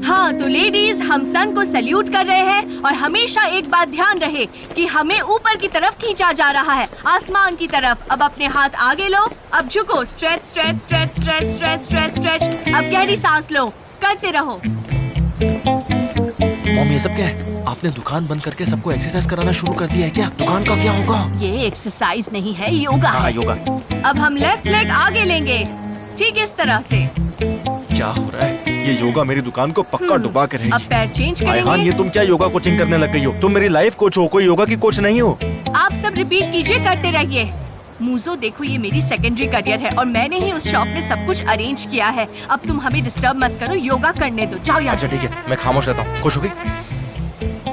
हाँ तो लेडीज, हम सन को सैल्यूट कर रहे हैं और हमेशा एक बात ध्यान रहे कि हमें ऊपर की तरफ खींचा जा रहा है, आसमान की तरफ। अब अपने हाथ आगे लो, अब झुको, stretch stretch stretch stretch stretch stretch stretch. अब गहरी सांस लो, करते रहो। मॉम, ये सब क्या है? आपने दुकान बंद करके सबको एक्सरसाइज कराना शुरू कर दिया है क्या? दुकान का क्या होगा? ये एक्सरसाइज नहीं है, योगा है। योगा। अब हम लेफ्ट लेग आगे लेंगे, ठीक इस तरह से। क्या हो रहा है? ये योगा मेरी दुकान को पक्का डुबा के रहेगी। अब पैर चेंज हाँ, करेंगे। ये तुम क्या योगा कोचिंग करने लग गई हो? तुम मेरी लाइफ कोच हो, कोई योगा की कोच नहीं हो। आप सब रिपीट कीजिए, करते रहिए। मूजो, देखो ये मेरी सेकेंडरी करियर है और मैंने ही उस शॉप में सब कुछ अरेंज किया है। अब तुम हमें डिस्टर्ब मत करो, योगा करने दो, जाओ यहाँ। अच्छा ठीक है, मैं खामोश रहता हूँ। खुश हो गई?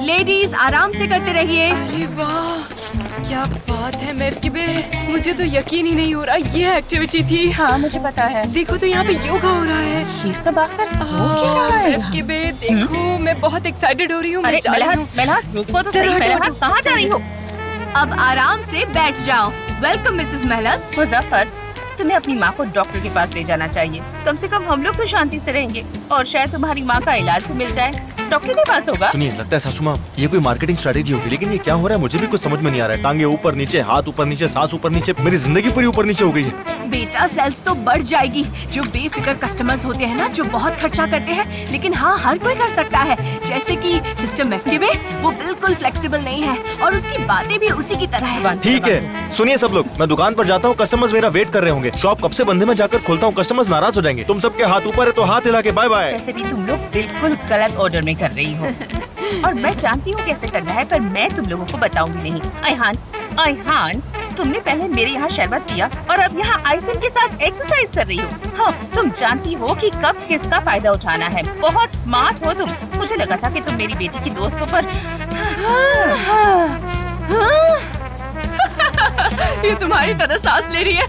लेडीज आराम से करते रहिए। अरे वाह, क्या बात है मरकिबे, मुझे तो यकीन ही नहीं हो रहा ये एक्टिविटी थी। हाँ मुझे पता है। देखो तो यहाँ पे योगा हो रहा है। ये सब आखिर हो क्या रहा है? मरकिबे देखो, मैं बहुत एक्साइटेड हो रही हूँ। मैं जा रही हूँ। मेलहत रुको तो सही। मेलहत कहाँ जा रही हो? अब आराम से बैठ जाओ। Welcome Mrs मेहलत। मुजफ्फर, तुम्हें अपनी माँ को डॉक्टर के पास ले जाना चाहिए। कम से कम हम लोग तो शांति से रहेंगे और शायद तुम्हारी माँ का इलाज तो मिल जाए। डॉक्टर के पास होगा। सुनिए, लगता है सासू माँ ये कोई मार्केटिंग स्ट्रेटेजी होगी, लेकिन ये क्या हो रहा है मुझे भी कुछ समझ में नहीं आ रहा है। टांगे ऊपर नीचे, हाथ ऊपर नीचे, सांस ऊपर नीचे, मेरी जिंदगी पूरी ऊपर नीचे हो गई है। बेटा सेल्स तो बढ़ जाएगी। जो बेफिक्र कस्टमर्स होते हैं ना, जो बहुत खर्चा करते हैं, लेकिन हाँ हर कोई कर सकता है। जैसे कि सिस्टम एफकेबे, वो बिल्कुल फ्लेक्सिबल नहीं है और उसकी बातें भी उसी की तरह है। ठीक है, सुनिए सब लोग, मैं दुकान पर जाता हूँ, कस्टमर्स मेरा वेट कर रहे होंगे। शॉप कब से बंद है, मैं जाकर खोलता हूँ, कस्टमर्स नाराज हो जाएंगे। तुम सबके हाथ ऊपर है तो हाथ हिला के बाय बाय। वैसे भी तुम लोग बिल्कुल गलत ऑर्डर में कर रही हो और मैं जानती हूँ कैसे करना है, पर मैं तुम लोगों को बताऊंगी नहीं। अयहान, तुमने पहले मेरे यहाँ शरबत पिया और अब यहाँ आइसिन के साथ एक्सरसाइज कर रही हो। हाँ, तुम जानती हो कि कब किसका फायदा उठाना है। बहुत स्मार्ट हो तुम। मुझे लगा था कि तुम मेरी बेटी की दोस्त हो, पर ये तुम्हारी तरह सांस ले रही है।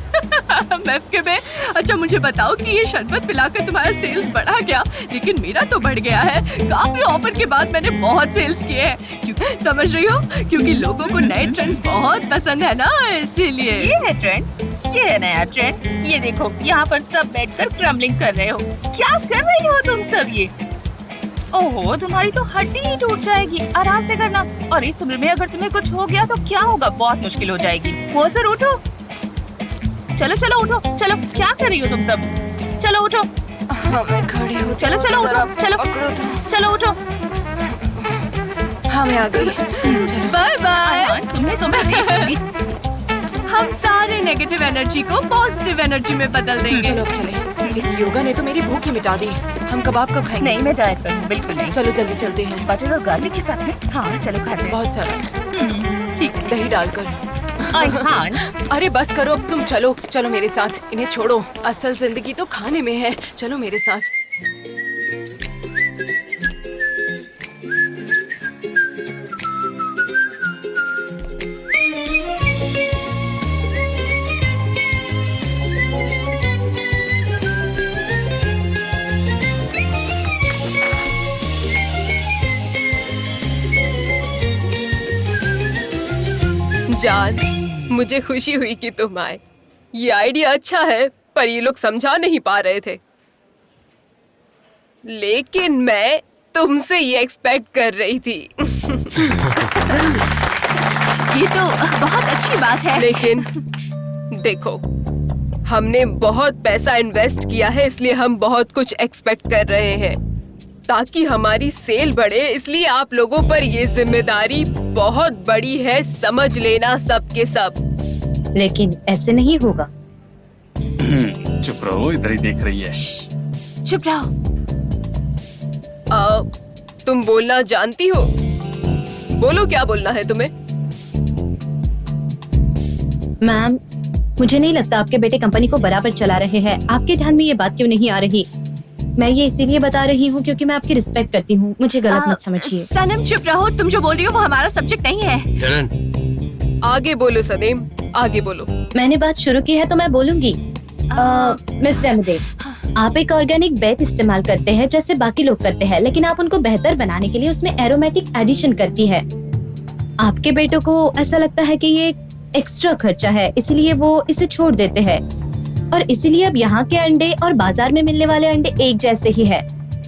एफकेबे, अच्छा मुझे बताओ कि ये शरबत पिलाकर तुम्हारा सेल्स बढ़ा क्या? लेकिन मेरा तो बढ़ गया है। काफी ऑफर के बाद मैंने बहुत सेल्स किए हैं। समझ रही हो? क्योंकि लोगों को नए ट्रेंड्स बहुत पसंद है ना, इसीलिए। ये है ट्रेंड, ये है नया ट्रेंड। ये देखो, यहाँ पर सब बैठकर क्रम्बलिंग कर रहे हो। क्या कर रही हो तुम सब ये? ओहो, तुम्हारी तो हड्डी ही टूट जाएगी। आराम से करना। और इस उम्र में अगर तुम्हें कुछ हो गया तो क्या होगा? बहुत मुश्किल हो जाएगी। वो सर उठो, चलो चलो उठो, चलो। क्या कर रही हो तुम सब? चलो उठो। हाँ, मैं खड़ी हूँ। चलो चलो उठो, चलो चलो उठो। हाँ मैं आ गई। Bye bye. तुम्हें देखूंगी। हम सारे नेगेटिव एनर्जी को पॉजिटिव एनर्जी में बदल देंगे। चलो अब चले। इस योगा ने तो मेरी भूख ही मिटा दी। हम कबाब कब खाएंगे? नहीं, मैं डाइट पर हूँ, बिल्कुल नहीं। चलो जल्दी चलते हैं। बटर और गार्लिक के साथ में? हाँ चलो खाते हैं। बहुत सारा। ठीक है। दही डालकर। अयहान, अरे बस करो अब, तुम चलो चलो मेरे साथ। इन्हें छोड़ो, असल जिंदगी तो खाने में है। चलो मेरे साथ। जान, मुझे खुशी हुई कि तुम आए। ये आइडिया अच्छा है, पर ये लोग समझा नहीं पा रहे थे। लेकिन मैं तुमसे ये एक्सपेक्ट कर रही थी। ये तो बहुत अच्छी बात है। लेकिन देखो, हमने बहुत पैसा इन्वेस्ट किया है, इसलिए हम बहुत कुछ एक्सपेक्ट कर रहे हैं ताकि हमारी सेल बढ़े। इसलिए आप लोगों पर ये जिम्मेदारी बहुत बड़ी है, समझ लेना सब के सब। लेकिन ऐसे नहीं होगा। चुप रहो, इधर ही देख रही है। चुप रहो। तुम बोलना जानती हो? बोलो, क्या बोलना है तुम्हें? मैम, मुझे नहीं लगता आपके बेटे कंपनी को बराबर चला रहे हैं। आपके ध्यान में ये बात क्यों नहीं आ रही? मैं ये इसीलिए बता रही हूँ क्योंकि मैं आपकी रिस्पेक्ट करती हूँ, मुझे गलत मत समझिए। सनम चुप रहो, तुम जो बोल रही हो वो हमारा सब्जेक्ट नहीं है। किरण, आगे बोलो सनीम, आगे बोलो। मैंने बात शुरू की है तो मैं बोलूंगी। मिस रेमडे, आप एक ऑर्गेनिक बेट इस्तेमाल करते हैं जैसे बाकी लोग करते हैं, लेकिन आप उनको बेहतर बनाने के लिए उसमें एरोमेटिक एडिशन करती है। आपके बेटों को ऐसा लगता है कि ये एक्स्ट्रा खर्चा है, इसलिए वो इसे छोड़ देते हैं और इसीलिए अब यहाँ के अंडे और बाजार में मिलने वाले अंडे एक जैसे ही है।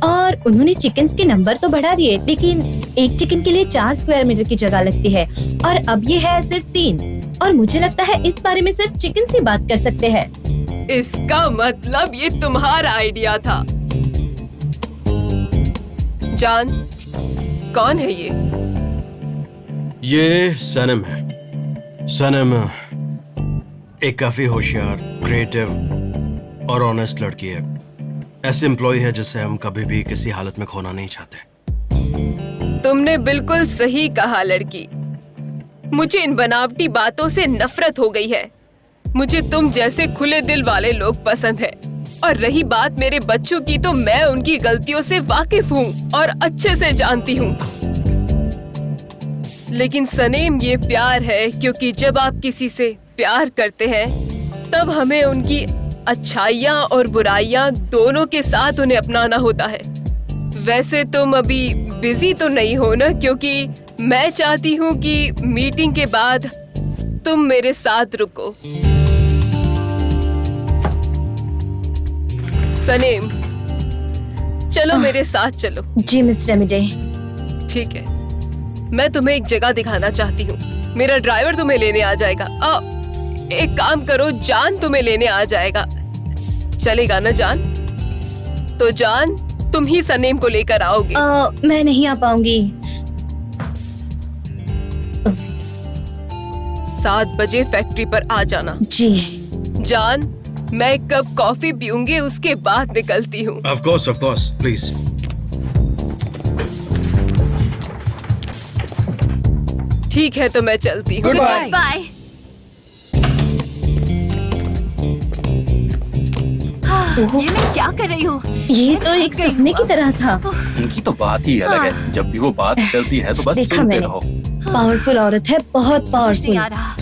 और उन्होंने चिकन्स के नंबर तो बढ़ा दिए, लेकिन एक चिकन के लिए 4 स्क्वायर मीटर की जगह लगती है और अब ये है सिर्फ 3। और मुझे लगता है इस बारे में सिर्फ चिकन से बात कर सकते हैं। इसका मतलब ये तुम्हारा आइडिया था। जान, कौन है ये सनम है। सनम एक काफी होशियार, क्रिएटिव और ऑनेस्ट लड़की है। ऐसे एम्प्लॉय है जिसे हम कभी भी किसी हालत में खोना नहीं चाहते। तुमने बिल्कुल सही कहा लड़की। मुझे इन बनावटी बातों से नफरत हो गई है। मुझे तुम जैसे खुले दिल वाले लोग पसंद है। और रही बात मेरे बच्चों की, तो मैं उनकी गलतियों से वाकिफ हूँ और अच्छे से जानती हूँ। लेकिन सनीम, ये प्यार है क्योंकि जब आप किसी से प्यार करते हैं तब हमें उनकी अच्छाइयाँ और बुराइयाँ दोनों के साथ उन्हें अपनाना होता है। वैसे तुम अभी बिजी तो नहीं हो ना, क्योंकि मैं चाहती हूँ कि मीटिंग के बाद तुम मेरे साथ रुको। सनीम, चलो मेरे साथ चलो। जी मिस रेमडे। ठीक है, मैं तुम्हें एक जगह दिखाना चाहती हूँ। मेरा ड्राइवर तुम्हें लेने आ जाएगा। एक काम करो, जान तुम्हें लेने आ जाएगा। चलेगा ना जान? तो जान, तुम ही सनीम को लेकर आओगे। मैं नहीं आ पाऊंगी। 7 बजे फैक्ट्री पर आ जाना। जी। जान, मैं एक कप कॉफी पीऊंगी, उसके बाद निकलती हूँ। Of course, please. ठीक है, तो मैं चलती हूँ। Goodbye. बाय। ये मैं क्या कर रही हूँ? ये तो एक सपने की तरह था। उनकी तो बात ही अलग है। जब भी वो बात करती है तो बस देखा सुनते मैंने। रहो। पावरफुल औरत है, बहुत नहीं पावरफुल। आ रहा।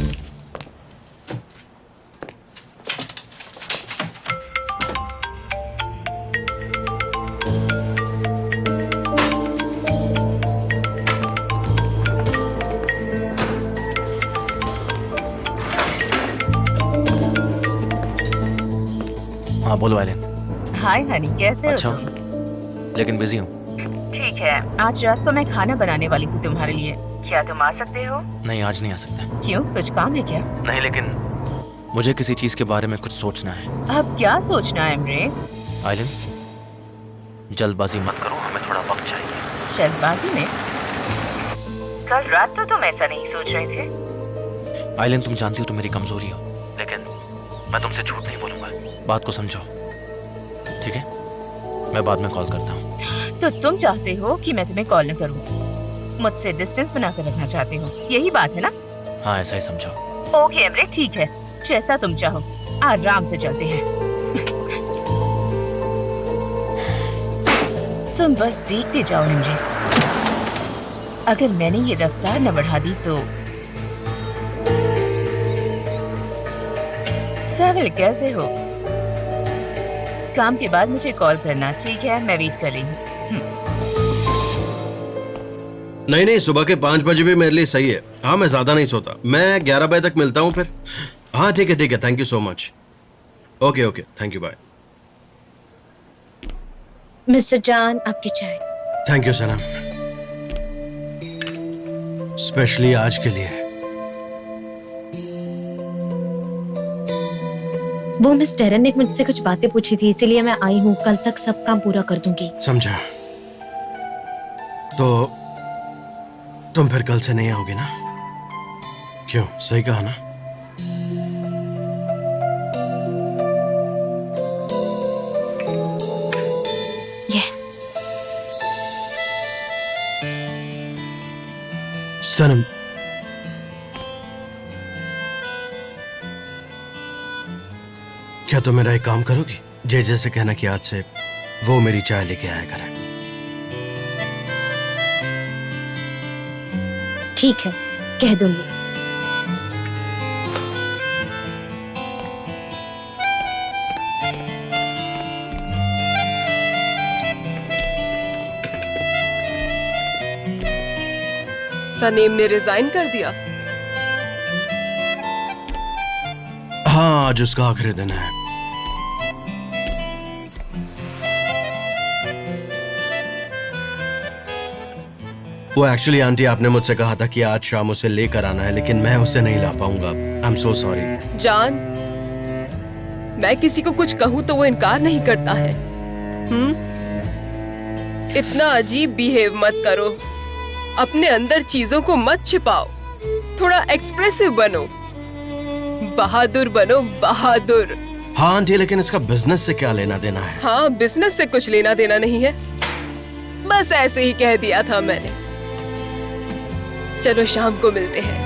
हाँ बोलो आइलिन। हाय हनी, कैसे अच्छा, हो तुम? लेकिन बिजी हूँ। ठीक है, आज रात को मैं खाना बनाने वाली थी तुम्हारे लिए। क्या तुम आ सकते हो? नहीं, आज नहीं आ सकते। क्यों, कुछ काम है क्या? नहीं, लेकिन मुझे किसी चीज के बारे में कुछ सोचना है। अब क्या सोचना है इमरे? आइलिन, जल्दबाजी मत करो, हमें थोड़ा वक्त चाहिए। जल्दबाजी में? कल रात तो तुम ऐसा नहीं सोच रहे थे। आइलिन, तुम जानती हो तुम मेरी कमजोरी हो, लेकिन मैं तुमसे झूठ नहीं बोलूंगा। बात को समझो, ठीक है? मैं बाद में कॉल करता हूँ। तो तुम चाहते हो कि मैं तुम्हें कॉल न करूं? मुझसे डिस्टेंस बनाकर रखना चाहते हो, यही बात है ना? हाँ, ऐसा ही समझो। ओके इमरे, ठीक है, जैसा तुम चाहो। आराम से चलते हैं। तुम बस देखते जाओ इमरे। अगर मैंने ये रफ्तार न बढ़ा दी तो। साविल, कैसे हो? काम के बाद मुझे कॉल करना, ठीक है? मैं वेट कर रही हूँ। नहीं, सुबह के 5 बजे भी मेरे लिए सही है। हाँ, मैं ज्यादा नहीं सोता। मैं 11 बजे तक मिलता हूँ फिर। हाँ ठीक है, thank you so much. Okay, thank you, bye. Mister John, आपकी चाय। थैंक यू सनम, स्पेशली आज के लिए। वो मिस टेरन ने मुझसे कुछ बातें पूछी थी, इसीलिए मैं आई हूँ। कल तक सब काम पूरा कर दूंगी। समझा। तो तुम फिर कल से नहीं आओगे ना? क्यों, सही कहा ना? यस। सनम, क्या तुम मेरा एक काम करोगी? जैसे कहना कि आज से वो मेरी चाय लेके आया करें। ठीक है, कह दूंगी। सनीम ने रिजाइन कर दिया। हाँ, आज उसका आखिरी दिन है। वो एक्चुअली आंटी, आपने मुझसे कहा था कि आज शाम उसे लेकर आना है, लेकिन मैं उसे नहीं ला पाऊंगा। I am so sorry. जान, मैं किसी को कुछ कहूँ तो वो इनकार नहीं करता है। इतना अजीब बिहेव मत करो। अपने अंदर चीजों को मत छिपाओ। थोड़ा एक्सप्रेसिव बनो, बहादुर बनो, बहादुर। हाँ आंटी, लेकिन इसका बिजनेस से क्या लेना देना है? हाँ, बिजनेस से कुछ लेना देना नहीं है, बस ऐसे ही कह दिया था मैंने। चलो शाम को मिलते हैं।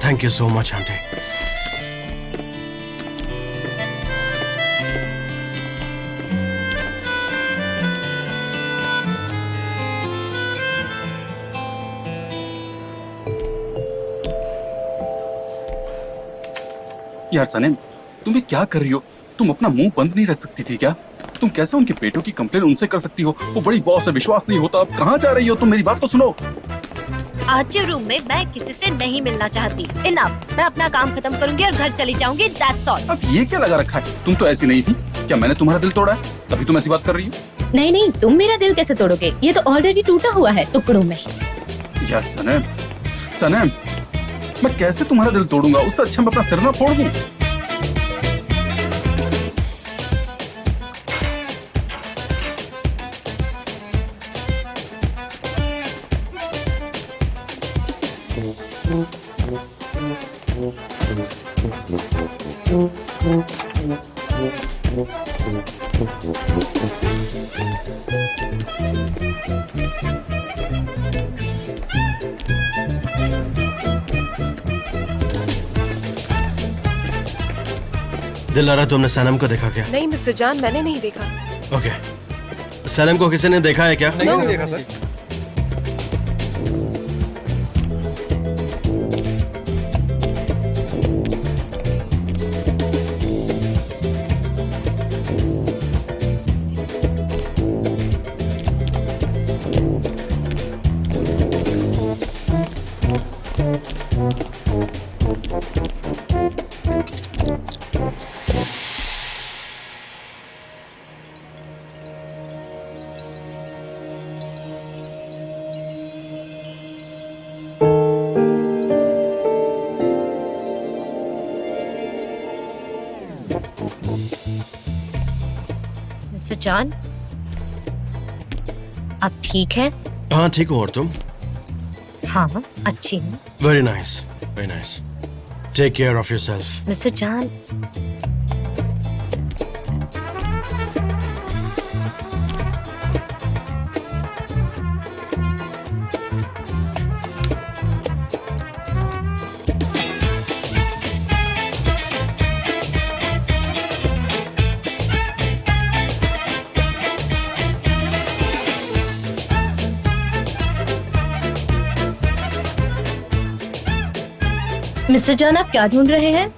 Thank you so much aunty. यार सनेम, तुम ये क्या कर रही हो? तुम अपना मुंह बंद नहीं रख सकती थी क्या? तुम कैसे उनके पेटों की कंप्लेन उनसे कर सकती हो? वो बड़ी बॉस है, विश्वास नहीं होता। अब कहाँ जा रही हो तुम? मेरी बात तो सुनो। आज के रूम में मैं किसी से नहीं मिलना चाहती। इनफ, मैं अपना काम खत्म करूंगी और घर चली जाऊंगी। That's all. अब ये क्या लगा रखा है? तुम तो ऐसी नहीं थी। क्या मैंने तुम्हारा दिल तोड़ा है तभी तुम ऐसी बात कर रही हो? नहीं नहीं, तुम मेरा दिल कैसे तोड़ोगे? ये तो ऑलरेडी टूटा हुआ है टुकड़ों में। यार सनेम, सनेम, मैं कैसे तुम्हारा दिल तोड़ूंगा? उससे अच्छा मैं अपना सिर ना फोड़ दूं। दिलारा, तुमने सनम को देखा क्या? नहीं मिस्टर जान, मैंने नहीं देखा। ओके, सनम को किसी ने देखा है क्या? नहीं देखा सर। मिस्टर जान, आप ठीक है? हाँ ठीक हूँ, और तुम? हाँ, अच्छी हूँ। Very nice, very nice. Take care of yourself. Mister John, mister John, आप क्या ढूंढ रहे हैं?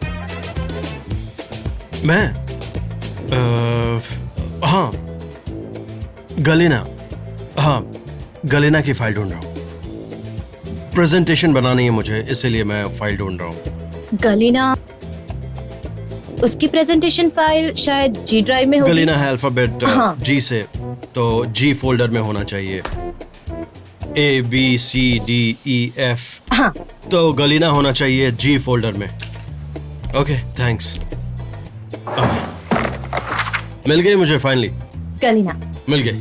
मैं हाँ, गलीना। हाँ, गलीना की फाइल ढूंढ रहा हूँ। प्रेजेंटेशन बनानी है मुझे, इसीलिए मैं फाइल ढूंढ रहा हूँ। गलीना, उसकी प्रेजेंटेशन फाइल शायद जी ड्राइव में होगी। गलीना है अल्फाबेट हाँ। जी से, तो जी फोल्डर में होना चाहिए। ABCDEF। हाँ, तो गलीना होना चाहिए जी फोल्डर में। Okay, thanks. मिल गई मुझे फाइनली। गलीना। मिल गई।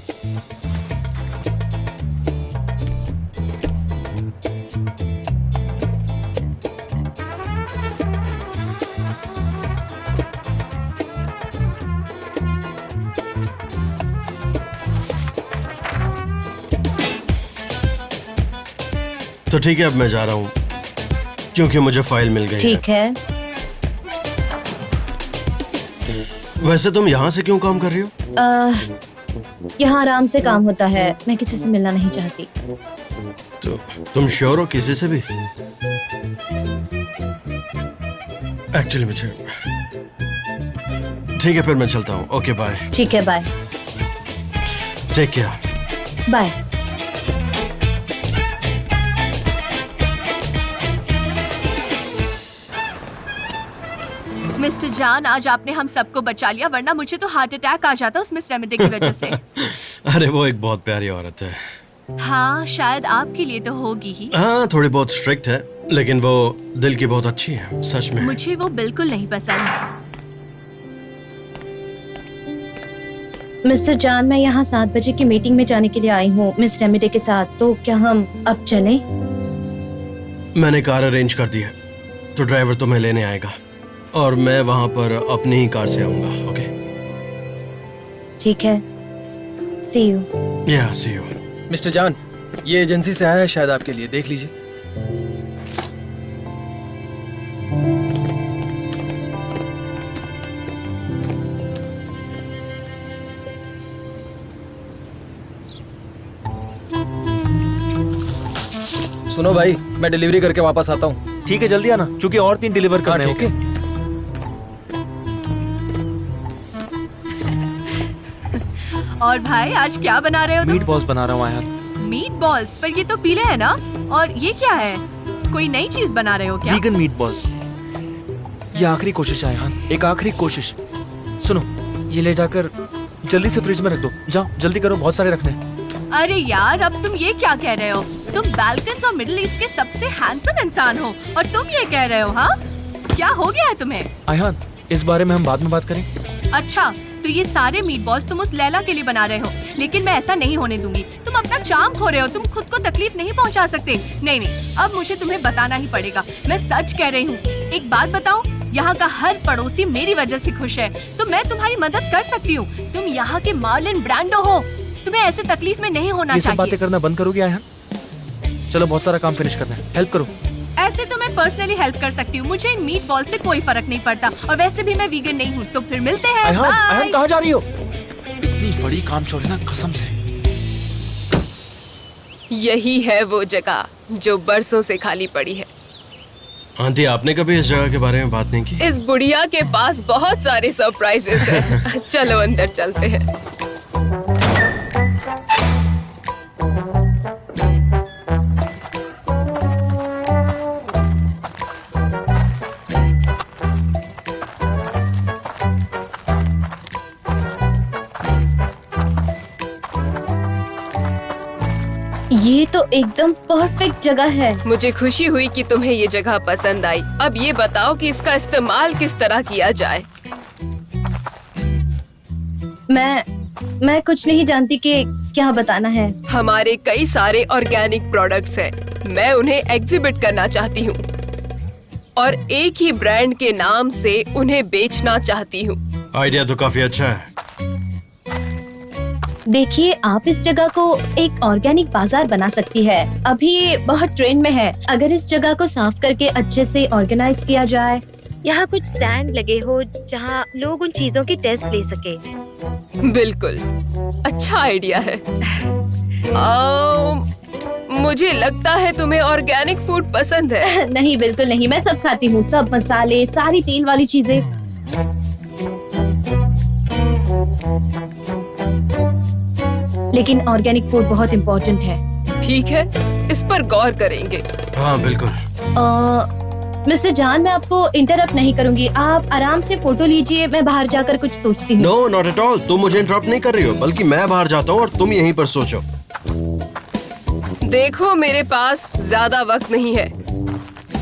तो ठीक है, अब मैं जा रहा हूँ क्योंकि मुझे फाइल मिल गई है। ठीक है। वैसे तुम यहाँ से क्यों काम कर रही हो? यहाँ आराम से काम होता है, मैं किसी से मिलना नहीं चाहती। तो तुम श्योर हो किसी से भी? एक्चुअली मुझे ठीक है, फिर मैं चलता हूँ। Okay bye. ठीक है, bye. Take care. Bye. Mister John, आज आपने हम सबको बचा लिया, वरना मुझे तो हार्ट अटैक आ जाता उस मिस रेमेडी की वजह से। अरे वो एक बहुत प्यारी औरत है। हाँ, शायद आपके लिए तो होगी ही। हाँ, थोड़ी बहुत स्ट्रिक्ट है, लेकिन वो दिल की बहुत अच्छी है, सच में। मुझे वो बिल्कुल नहीं पसंद। मिस्टर जान, मैं यहाँ 7 बजे की मीटिंग में जाने के लिए आई हूँ मिस रेमेडी के साथ, तो क्या हम अब चलें? मैंने कार अरेंज कर दी है, तो ड्राइवर तुम्हें लेने आएगा और मैं वहाँ पर अपनी ही कार से आऊँगा। ओके? ठीक है, सी यू। या सी यू। मिस्टर जान, ये एजेंसी से आया है शायद आपके लिए, देख लीजिए। सुनो भाई, मैं डिलीवरी करके वापस आता हूँ। ठीक है, जल्दी आना, क्योंकि और 3 डिलीवर करने हैं। ठीक है। और भाई, आज क्या बना रहे हो तुम? मीट बॉल्स बना रहा हूँ यार। Meat balls? पर ये तो पीले हैं ना? और ये क्या है? कोई नई चीज बना रहे हो क्या? Vegan meat balls. ये आखिरी कोशिश है यार, एक आखिरी कोशिश। सुनो, ये ले जाकर जल्दी से फ्रिज में रख दो। जाओ जल्दी करो, बहुत सारे रखने हैं। अरे यार, अब तुम ये क्या कह रहे हो? तुम बाल्कन्स और मिडिल ईस्ट के सबसे हैंडसम इंसान हो और तुम ये कह रहे हो? हाँ, क्या हो गया है तुम्हें? आयहान, इस बारे में हम बाद में बात करें। अच्छा, तो ये सारे मीट बॉल्स तुम उस लैला के लिए बना रहे हो, लेकिन मैं ऐसा नहीं होने दूंगी। तुम अपना चार्म खो रहे हो, तुम खुद को तकलीफ नहीं पहुंचा सकते। नहीं, अब मुझे तुम्हें बताना ही पड़ेगा। मैं सच कह रही हूँ। एक बात बताऊँ, यहाँ का हर पड़ोसी मेरी वजह से खुश है, तो मैं तुम्हारी मदद कर सकती हूँ। तुम यहाँ के मार्लिन ब्रांडो हो, तुम्हें ऐसे तकलीफ में नहीं होना ये सब चाहिए। बातें करना बंद करोगे आयहान? चलो, बहुत सारा काम फिनिश करना है, हेल्प करो। ऐसे तो मैं पर्सनली हेल्प कर सकती हूँ, मुझे इन मीट बॉल से कोई फर्क नहीं पड़ता, और वैसे भी मैं वीगन नहीं हूँ। तो फिर मिलते हैं। आयहान, बाय। आयहान कहाँ जा रही हो? इतनी बड़ी कामचोर है ना, कसम से। यही है वो जगह जो बरसों से खाली पड़ी है। आंटी, आपने कभी इस जगह के बारे में बात नहीं की? इस बुढ़िया के पास बहुत सारे सरप्राइजेस हैं। चलो अंदर चलते हैं। ये तो एकदम परफेक्ट जगह है। मुझे खुशी हुई कि तुम्हें ये जगह पसंद आई। अब ये बताओ कि इसका इस्तेमाल किस तरह किया जाए। मैं कुछ नहीं जानती कि क्या बताना है। हमारे कई सारे ऑर्गेनिक प्रोडक्ट्स हैं। मैं उन्हें एग्जिबिट करना चाहती हूँ और एक ही ब्रांड के नाम से उन्हें बेचना चाहती हूँ। आइडिया तो काफी अच्छा है। देखिए, आप इस जगह को एक ऑर्गेनिक बाजार बना सकती है। अभी ये बहुत ट्रेंड में है। अगर इस जगह को साफ करके अच्छे से ऑर्गेनाइज किया जाए। यहाँ कुछ स्टैंड लगे हो जहाँ लोग उन चीजों की टेस्ट ले सके। बिल्कुल, अच्छा आइडिया है। मुझे लगता है तुम्हें ऑर्गेनिक फूड पसंद है। नहीं, बिल्कुल नहीं। मैं सब खाती हूँ, सब मसाले, सारी तेल वाली चीजें। लेकिन ऑर्गेनिक फूड बहुत इम्पोर्टेंट है। ठीक है, इस पर गौर करेंगे। हाँ बिल्कुल। मिस्टर जान, मैं आपको इंटरप्ट नहीं करूंगी। आप आराम से फोटो लीजिए, मैं बाहर जाकर कुछ सोचती हूँ। No, not at all. तुम मुझे इंटरप्ट नहीं कर रही हो, बल्कि मैं बाहर जाता हूँ और तुम यहीं पर सोचो। देखो, मेरे पास ज्यादा वक्त नहीं है।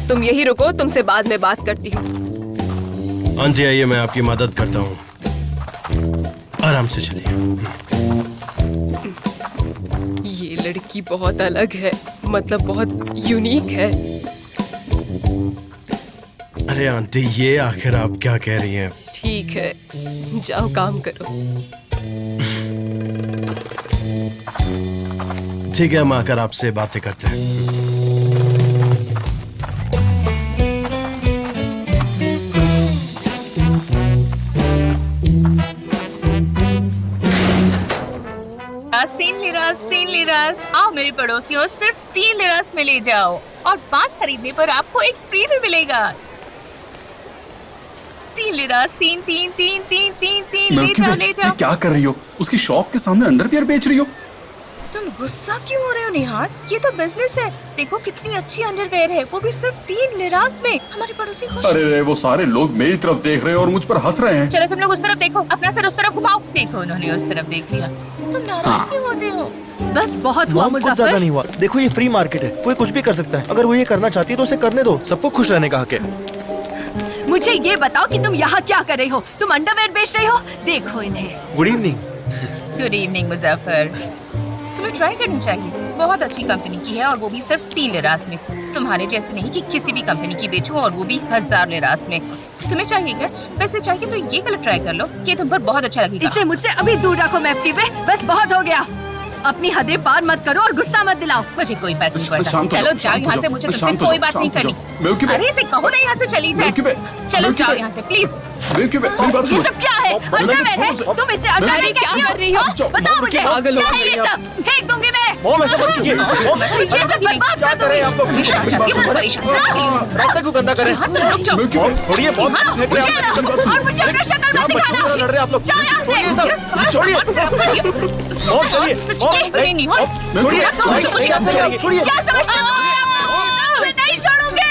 तुम यही रुको, तुमसे बाद में बात करती हूँ। आंटी आइए, मैं आपकी मदद करता हूँ। आराम से चलिए। ये लड़की बहुत अलग है, मतलब बहुत यूनिक है। अरे आंटी, ये आखिर आप क्या कह रही हैं? ठीक है, जाओ काम करो। ठीक है, हम आकर आपसे बातें करते हैं। लिरास। आओ मेरे पड़ोसियों, सिर्फ 3 लिरास में ले जाओ और 5 खरीदने पर आपको एक फ्री भी मिलेगा। 3 लिरास, 3 3 3 3 3 3 ले जाओ ले ये जाओ। क्या कर रही हो? उसकी शॉप के सामने अंडरवियर बेच रही हो? तुम गुस्सा क्यों हो रहे हो निहाल? ये तो बिजनेस है। देखो कितनी अच्छी अंडरवेयर है, वो भी सिर्फ 3 लिरास में। हमारे पड़ोसी खुश। अरे रे, वो सारे लोग मेरी तरफ देख रहे हैं और मुझ पर हंस रहे हैं। चलो तुम लोग उस तरफ देखो, अपना सर उस तरफ घुमाओ। देखो उन्होंने उस तरफ देख लिया। तुम नाराज क्यों होते हो? बस बहुत हुआ मॉम, कुछ ज्यादा मुजफ्फर। नहीं हुआ। देखो ये फ्री मार्केट है, कोई कुछ भी कर सकता है। अगर वो ये करना चाहती है तो उसे करने दो। सबको खुश रहने का हक है। मुझे ये बताओ कि तुम यहाँ क्या कर रही हो? तुम अंडरवेयर बेच रही हो? देखो इन्हें। Good evening. Good evening Muzaffar. तुम्हें ट्राई करनी चाहिए, बहुत अच्छी कंपनी की है और वो भी सिर्फ 3 लिरास में। तुम्हारे जैसे नहीं कि किसी भी कंपनी की बेचूं और वो भी 1000 लिरास में। तुम्हें चाहिए क्या? वैसे चाहिए तो ये कलर ट्राई कर लो, ये तुम पर बहुत अच्छा लगेगा। इसे मुझसे अभी दूर रखो मेफ्टी पे। बस बहुत हो गया। अपनी हदें पार मत करो और गुस्सा मत दिलाओ। मुझे कोई फर्क नहीं पड़ता। शांत हो चलो जाओ, जाओ शांत हो यहाँ से, जाओ, मुझे तुमसे शांत हो कोई जाओ, बात नहीं शांत हो करनी। जाओ। बेवकूफ़ है। अरे इसे कहो ना यहाँ से चली जाए। बेवकूफ़ है। चलो बेवकूफ़ जाओ है। यहाँ से प्लीज। बेवकूफ़ है, मेरी बात ये सुनो। सब क्या है? अंडरवेयर है? तुम इसे अंडरवेयर क्या कर रही हो? बताओ मुझे। पागल हो क्या गई है ये सब? फेंक दूंगी मैं। मॉम ऐसा मत कीजिए। मॉम, ये सब बर्बाद क्या कर कर रहे हैं आप लोग? परेशान करके मुझे परेशान कर रही हो। रास्ते को गंदा करें। रुक जाओ। बेवकूफ़ है। छोड़िए मॉम, हाँ, फेंक रहे मुझे हैं आप। ना- और मुझे अपना शक्ल क्या मत बच्चों की तरह लड़ रहे हैं आप लोग? दिखाना। जाओ यहाँ छोड़िए से। सब, छोड़िए। मॉम चलिए। मॉम, छोड़िए। छोड़िए। क्या समझते हो? मैं नहीं छोड़ूंगी।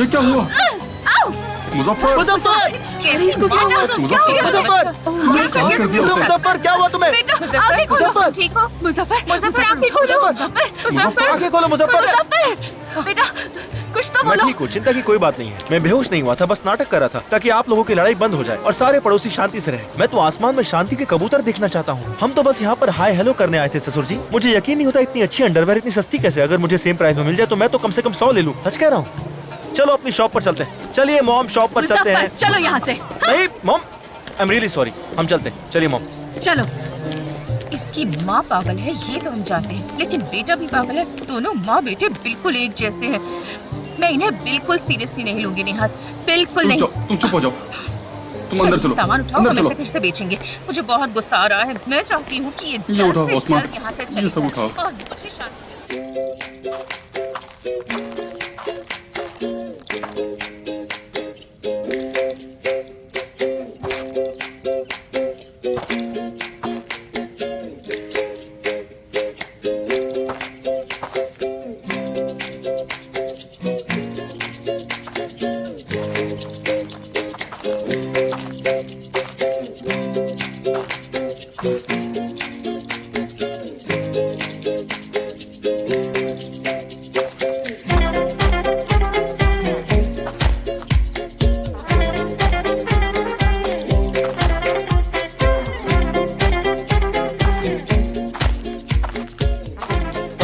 ये क्या हुआ? मुजफ्फर, मुजफ्फर, इसको क्या हुआ? मुजफ्फर, मुजफ्फर, तुमने क्या कर दिया उसे? मुजफ्फर, क्या हुआ तुम्हें? आंखें खोलो। मुजफ्फर। ठीक हो? मुजफ्फर, मुजफ्फर, आंखें खोलो। मुजफ्फर, आंखें खोलो मुजफ्फर। मुजफ्फर, बेटा कुछ तो मैं बोलो। ठीक हूँ, चिंता की कोई बात नहीं है। मैं बेहोश नहीं हुआ था, बस नाटक कर रहा था ताकि आप लोगों की लड़ाई बंद हो जाए और सारे पड़ोसी शांति से रहे। मैं तो आसमान में शांति के कबूतर देखना चाहता हूँ। हम तो बस यहाँ पर हाय हेलो करने आए थे ससुर जी। मुझे यकीन नहीं होता इतनी अच्छी अंडरवेयर इतनी सस्ती कैसे। अगर मुझे सेम प्राइस में मिल जाए तो मैं तो कम से कम 100 ले लूँ। सच कह रहा हूँ। चलो अपनी शॉप पर चलते हैं। चलिए मॉम, शॉप पर चलते हैं। मुजफ्फर, चलो यहाँ से। नहीं mom, I am really sorry. हम चलते हैं। चलिए मॉम। चलो। इसकी माँ पागल है ये तो हम जानते हैं, लेकिन बेटा भी पागल है। दोनों माँ बेटे बिल्कुल एक जैसे हैं। मैं इन्हें बिल्कुल सीरियसली नहीं लूंगी निहाल, बिल्कुल नहीं। तुम चुप हो जाओ। तुम अंदर चलो। सामान उठाओ, अंदर हम चलो। इसे फिर से बेचेंगे। मुझे बहुत गुस्सा आ रहा है। मैं चाहती हूँ कि ये ये उठाओ, जल्द से ओस्मान। जल्द यहाँ से ये चली सब जाए उठाओ। और मुझे शांति मिले।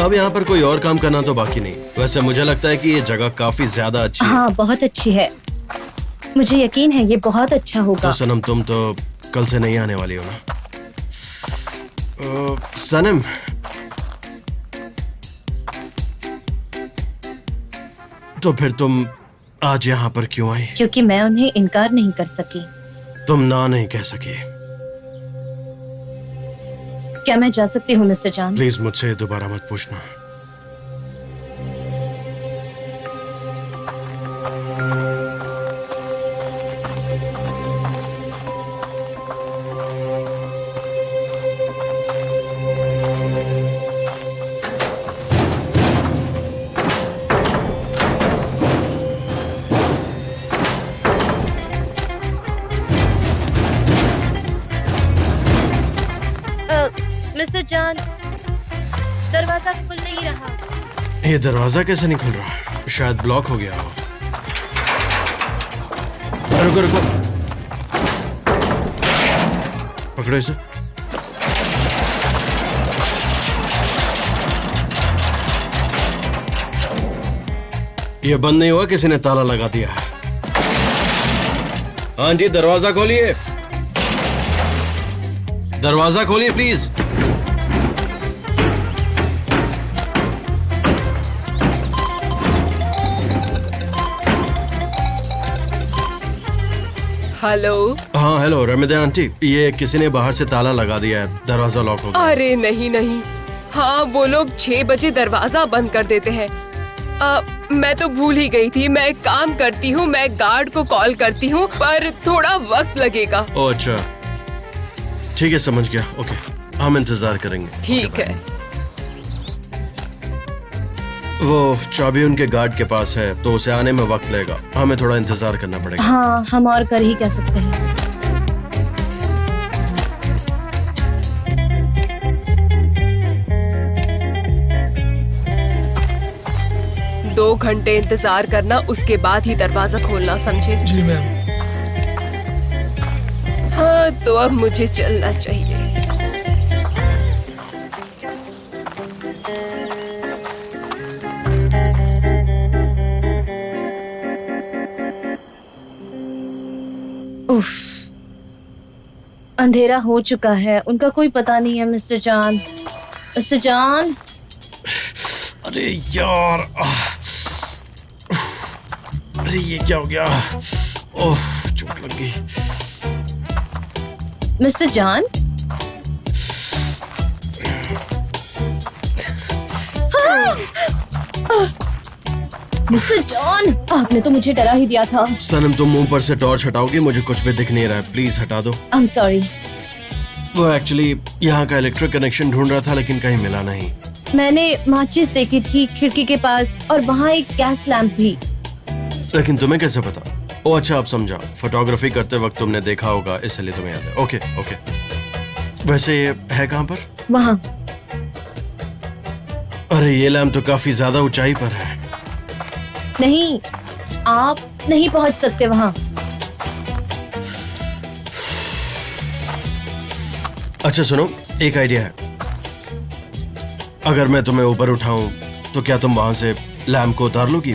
अब यहाँ पर कोई और काम करना तो बाकी नहीं। वैसे मुझे लगता है कि ये जगह काफी ज्यादा अच्छी है। हाँ बहुत अच्छी है। मुझे यकीन है ये बहुत अच्छा होगा। तो सनम, तुम तो कल से नहीं आने वाली हो ना? सनम, तो फिर तुम आज यहाँ पर क्यों आई? क्योंकि मैं उन्हें इनकार नहीं कर सकी। तुम ना नहीं कह सकी। क्या मैं जा सकती हूँ मिस्टर जान? प्लीज मुझसे दोबारा मत पूछना। मिस्टर जान, दरवाजा खुल नहीं रहा। ये दरवाजा कैसे नहीं खुल रहा? शायद ब्लॉक हो गया हो। रुको रुको, पकड़ो इसे। ये बंद नहीं हुआ, किसी ने ताला लगा दिया है। हाँ जी, दरवाजा खोलिए। दरवाजा खोलिए प्लीज। हेलो। हाँ हेलो रमिदा आंटी, ये किसी ने बाहर से ताला लगा दिया है, दरवाजा लॉक हो गया। अरे नहीं नहीं, हाँ वो लोग 6 बजे दरवाजा बंद कर देते हैं। मैं तो भूल ही गई थी। मैं एक काम करती हूँ, मैं गार्ड को कॉल करती हूँ, पर थोड़ा वक्त लगेगा। ओह अच्छा, ठीक है समझ गया। ओके, हम इंतजार करेंगे। ठीक है। वो चाबी उनके गार्ड के पास है, तो उसे आने में वक्त लगेगा, हमें थोड़ा इंतजार करना पड़ेगा। हाँ, हम और कर ही क्या सकते हैं। 2 घंटे इंतजार करना, उसके बाद ही दरवाजा खोलना, समझे? जी मैम। हाँ तो अब मुझे चलना चाहिए। उफ, अंधेरा हो चुका है, उनका कोई पता नहीं है। Mister John, mister John. अरे यार, अरे ये क्या हो गया? ओह, चोट लग गई। मिस्टर जॉन, मिस्टर जॉन, आपने तो मुझे डरा ही दिया था। सनम तुम मुंह पर से टॉर्च हटाओगी, मुझे कुछ भी दिख नहीं रहा है, प्लीज हटा दो। I am sorry. वो एक्चुअली यहाँ का इलेक्ट्रिक कनेक्शन ढूंढ रहा था, लेकिन कहीं मिला नहीं। मैंने माचिस देखी थी खिड़की के पास, और वहाँ एक गैस लैंप भी। लेकिन तुम्हें कैसे पता? ओ अच्छा, अब समझा, फोटोग्राफी करते वक्त तुमने देखा होगा, इसलिए तुम्हें याद है। Okay okay. वैसे ये है कहाँ पर? वहाँ। अरे ये लैम्प तो काफी ज्यादा ऊंचाई पर है। नहीं, आप नहीं पहुँच सकते वहाँ। अच्छा सुनो, एक आइडिया है। अगर मैं तुम्हें ऊपर उठाऊं तो क्या तुम वहां से लैम्प को उतार लोगी?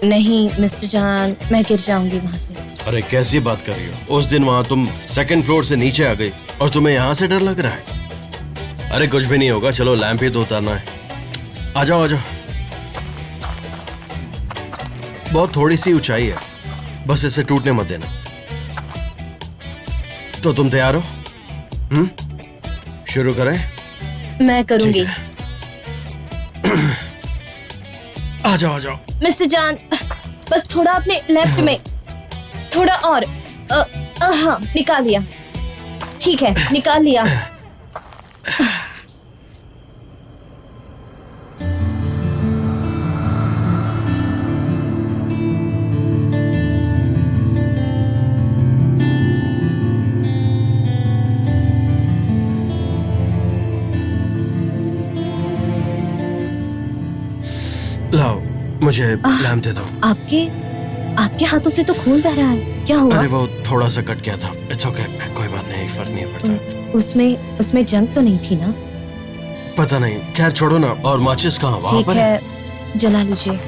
नहीं मिस्टर जॉन, मैं गिर जाऊंगी वहाँ से। अरे कैसी बात कर रही हो? उस दिन वहां तुम 2nd फ्लोर से नीचे आ गई और तुम्हें यहाँ से डर लग रहा है? अरे कुछ भी नहीं होगा, चलो लैम्प ही तो उतारना है। आ जाओ आ जाओ। बहुत थोड़ी सी ऊंचाई है, बस इसे टूटने मत देना। तो तुम तैयार हो? शुरू करें? मैं करूंगी। आ जाओ आ जाओ। मिस्टर जॉन, बस थोड़ा अपने लेफ्ट में, थोड़ा और। हाँ, निकाल लिया। ठीक है, निकाल लिया। लाओ, मुझे लैम्प दे दो। आपके हाथों से तो खून बह रहा है, क्या हुआ? अरे वो थोड़ा सा कट गया था। इट्स ओके, कोई बात नहीं, फर्क नहीं पड़ता। उसमें जंग तो नहीं थी ना? पता नहीं, खैर छोड़ो ना। और माचिस कहाँ? वहाँ ठीक पर है, जला लीजिए।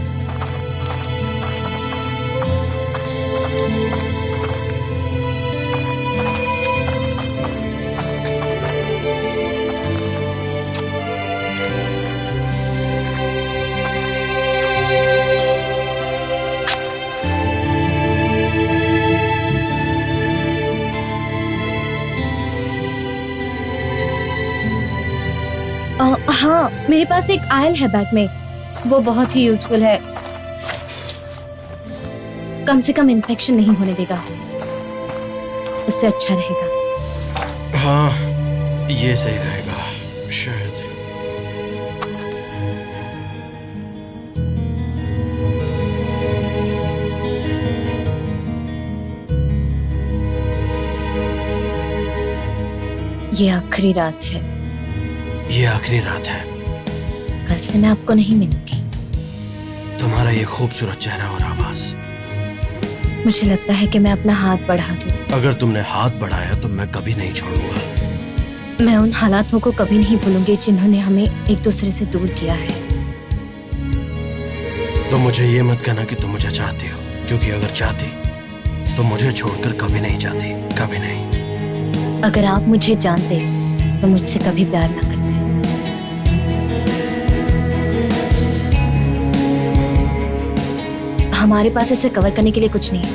हाँ, मेरे पास एक आयल है बैग में, वो बहुत ही यूजफुल है। कम से कम इन्फेक्शन नहीं होने देगा, उससे अच्छा रहेगा। हाँ, ये सही रहेगा शायद। ये आखिरी रात है। ये आखिरी रात है। कल से मैं आपको नहीं मिलूंगी। तुम्हारा ये खूबसूरत चेहरा और आवाज। मुझे लगता है कि मैं अपना हाथ बढ़ा दूं। अगर तुमने हाथ बढ़ाया तो मैं कभी नहीं छोड़ूंगा। मैं उन हालातों को कभी नहीं भूलूंगी जिन्होंने हमें एक दूसरे से दूर किया है। तो मुझे ये मत कहना कि तुम मुझे चाहती हो, क्योंकि अगर चाहती तो मुझे छोड़कर कभी नहीं जाती, कभी नहीं। अगर आप मुझे जानते तो मुझसे कभी प्यार ना करते। हमारे पास इसे कवर करने के लिए कुछ नहीं है।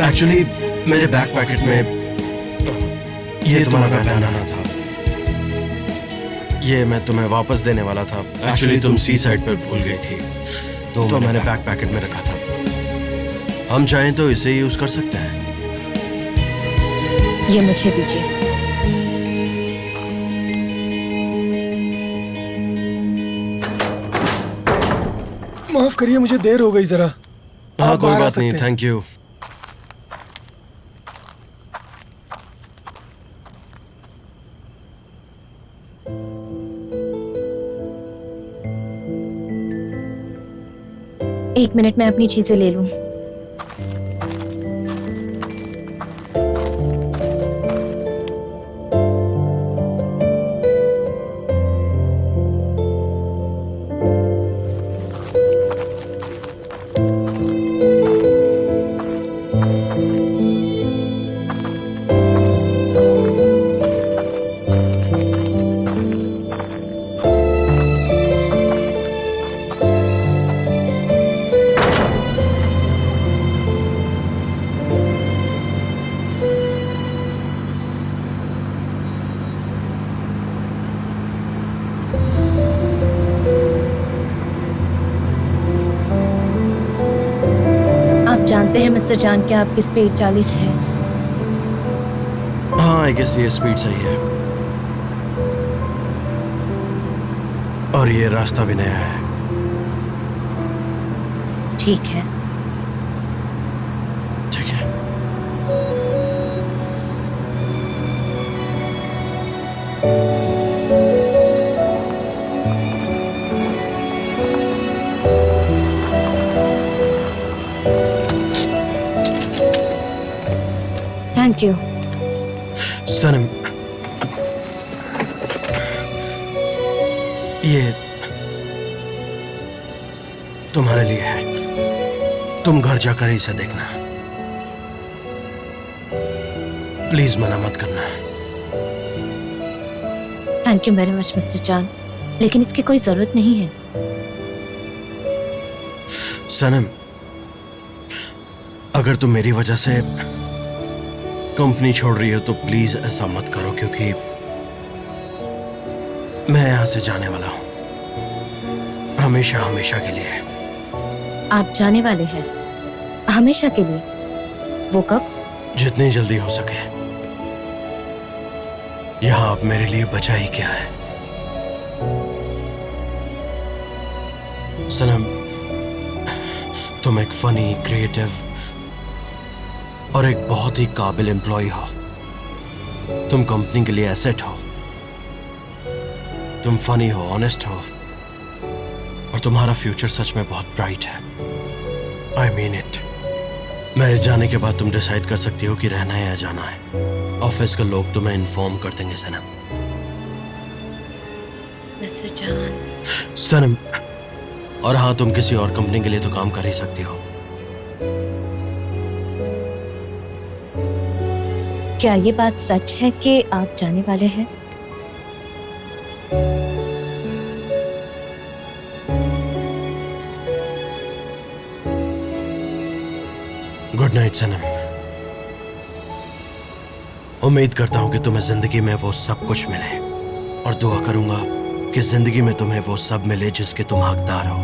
एक्चुअली मेरे बैक पैकेट में ये तुम्हारा बनाना था। ये मैं तुम्हें वापस देने वाला था। एक्चुअली तुम सी साइड पर भूल गई थी, तो मैंने बैक पैकेट में रखा था। हम चाहें तो इसे यूज कर सकते हैं। ये मुझे दीजिए। माफ करिए, मुझे देर हो गई जरा। हाँ आप कोई बाहर आ बात नहीं, सकते हैं। Thank you. एक मिनट में अपनी चीजें ले लूं। जानते हैं मिस्टर जान कि आपकी स्पीड 40 है। हाँ आई गेस ये स्पीड सही है। और ये रास्ता भी नया है। ठीक है। ठीक है। Thank you. सनम, ये तुम्हारे लिए है। तुम घर जाकर इसे देखना। प्लीज मना मत करना। Thank you very much mister जान, लेकिन इसकी कोई जरूरत नहीं है। सनम, अगर तुम मेरी वजह से कंपनी छोड़ रही हो तो प्लीज ऐसा मत करो, क्योंकि मैं यहां से जाने वाला हूं। हमेशा हमेशा के लिए। आप जाने वाले हैं हमेशा के लिए? वो कब? जितनी जल्दी हो सके। यहां अब मेरे लिए बचा ही क्या है। सनम, तुम एक फनी, क्रिएटिव और एक बहुत ही काबिल एम्प्लॉय हो। तुम कंपनी के लिए एसेट हो। तुम फनी हो, ऑनेस्ट हो, और तुम्हारा फ्यूचर सच में बहुत ब्राइट है। I mean it. मेरे जाने के बाद तुम डिसाइड कर सकती हो कि रहना है या जाना है। ऑफिस के लोग तुम्हें इन्फॉर्म कर देंगे सनम। मिस्टर जान। सनम, और हाँ, तुम किसी और कंपनी के लिए तो काम कर ही सकती हो। क्या ये बात सच है कि आप जाने वाले हैं? गुड नाइट सनम। उम्मीद करता हूं कि तुम्हें जिंदगी में वो सब कुछ मिले, और दुआ करूंगा कि जिंदगी में तुम्हें वो सब मिले जिसके तुम हकदार हो।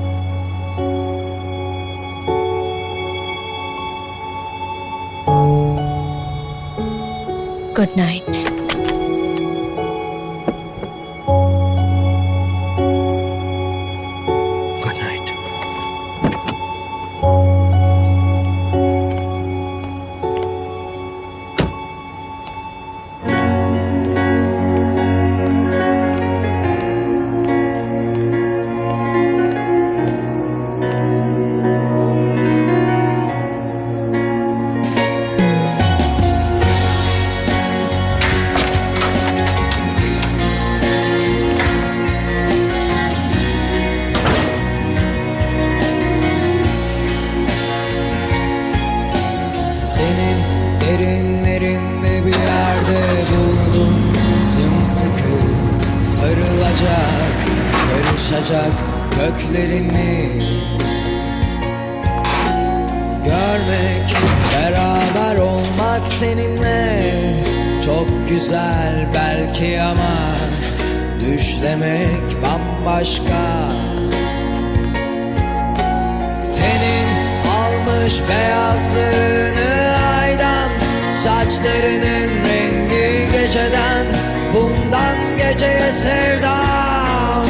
Good night. Good night. Senin derinlerinde bir yerde buldum sımsıkı sarılacak, karışacak köklerini. görmek, beraber olmak seninle çok güzel belki ama düşlemek bambaşka. Tenin almış beyazlığını aydan, saçlarının rengi geceden, bundan geceye sevdam.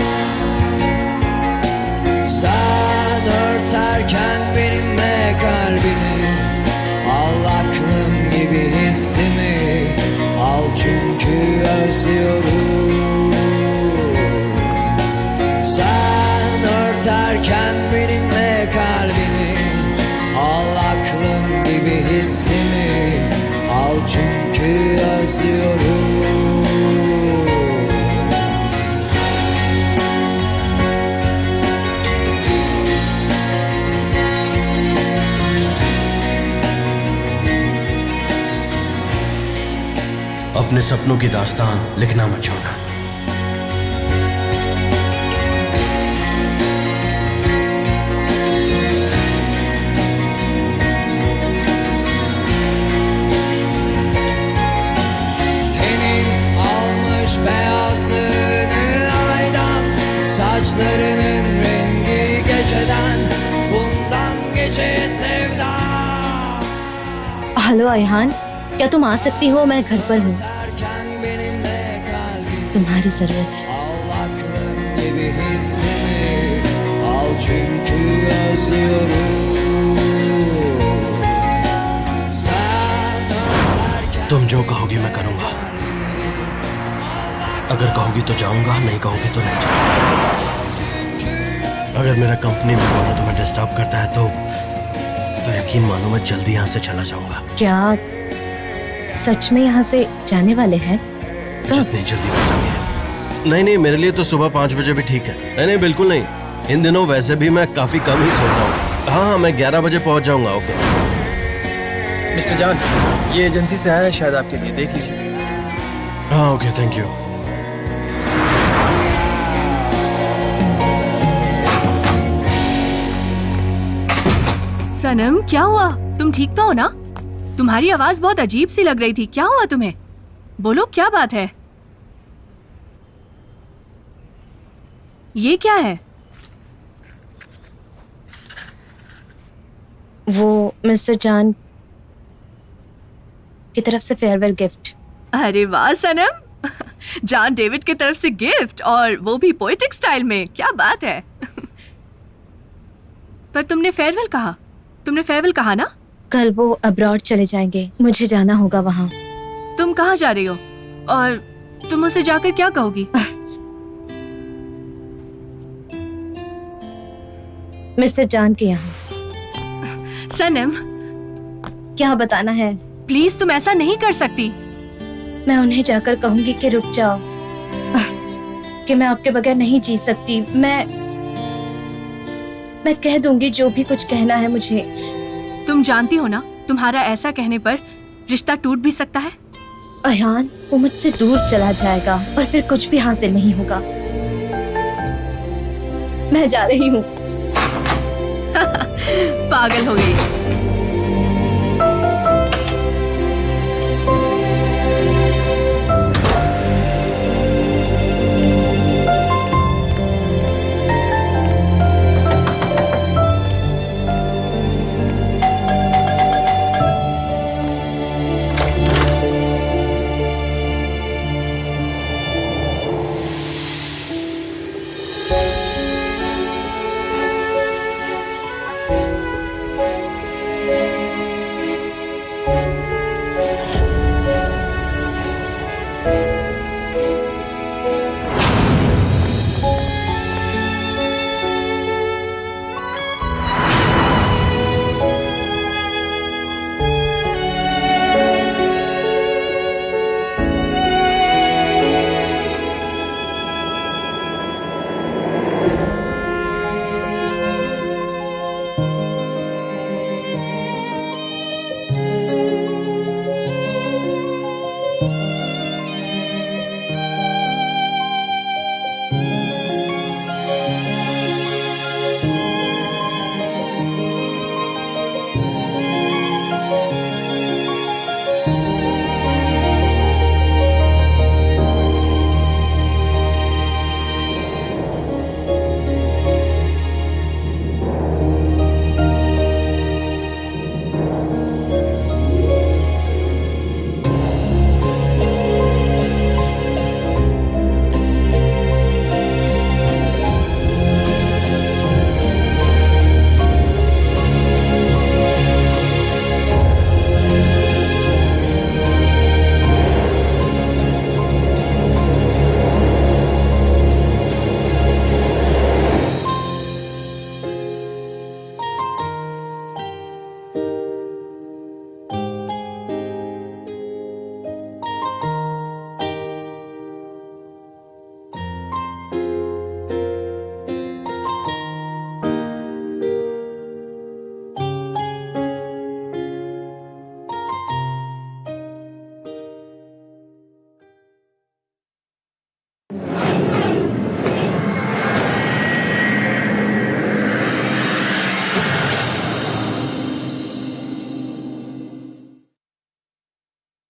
Sen örterken benimle kalbini, al aklım gibi hissimi, al çünkü özlüyorum. Sen örterken benimle kalbini, al aklım gibi hissimi, al çünkü özlüyorum. अपने सपनों की दास्तान लिखना मत छोड़ना। Tenin almış beyazlığını aydan, saçlarının rengi geceden, bundan geceye sevda. Hello Ayhan, क्या तुम आ सकती हो? मैं घर पर हूँ, Derken benimle kalbini, तुम्हारी जरूरत है। al aklım gibi hissimi, al çünkü özlüyorum. Sen örterken तुम जो कहोगी मैं करूंगा। अगर कहोगी तो जाऊंगा, नहीं कहोगी तो नहीं जाऊंगा। अगर मेरा कंपनी में होना तुम्हें डिस्टर्ब करता है तो यकीन मानो मैं जल्दी यहाँ से चला जाऊंगा। क्या सच में यहाँ से जाने वाले हैं? कब? जितनी जल्दी हो सके। नहीं नहीं, मेरे लिए तो सुबह 5 बजे भी ठीक है। नहीं नहीं, बिल्कुल नहीं। इन दिनों वैसे भी मैं काफी कम ही सोता हूँ। हाँ हाँ, मैं 11 बजे पहुँच जाऊंगा। ओके मिस्टर जान, ये एजेंसी से आया है शायद आपके लिए, देख लीजिए। हाँ ओके, थैंक यू। सनम, क्या हुआ? तुम ठीक तो हो ना? तुम्हारी आवाज बहुत अजीब सी लग रही थी। क्या हुआ तुम्हें? बोलो, क्या बात है? ये क्या है? वो मिस्टर जान की तरफ से फेयरवेल गिफ्ट। अरे वाह सनम, जॉन डेविड की तरफ से गिफ्ट, और वो भी पोएटिक स्टाइल में। क्या बात है? पर तुमने फेयरवेल कहा? तुमने फेयरवेल कहा ना? कल वो अब्रॉड चले जाएंगे, मुझे जाना होगा वहाँ। तुम कहाँ जा रही हो? और तुम उसे जाकर क्या कहोगी? मिस्टर जान के यहाँ। सनम, क्या बताना है? प्लीज तुम ऐसा नहीं कर सकती। मैं उन्हें जाकर कहूंगी कि रुक जाओ, कि मैं आपके बगैर नहीं जी सकती। मैं कह दूंगी जो भी कुछ कहना है मुझे। तुम जानती हो ना, तुम्हारा ऐसा कहने पर रिश्ता टूट भी सकता है। अयहान, वो मुझसे दूर चला जाएगा और फिर कुछ भी हासिल नहीं होगा। मैं जा रही हूँ। पागल हो गई।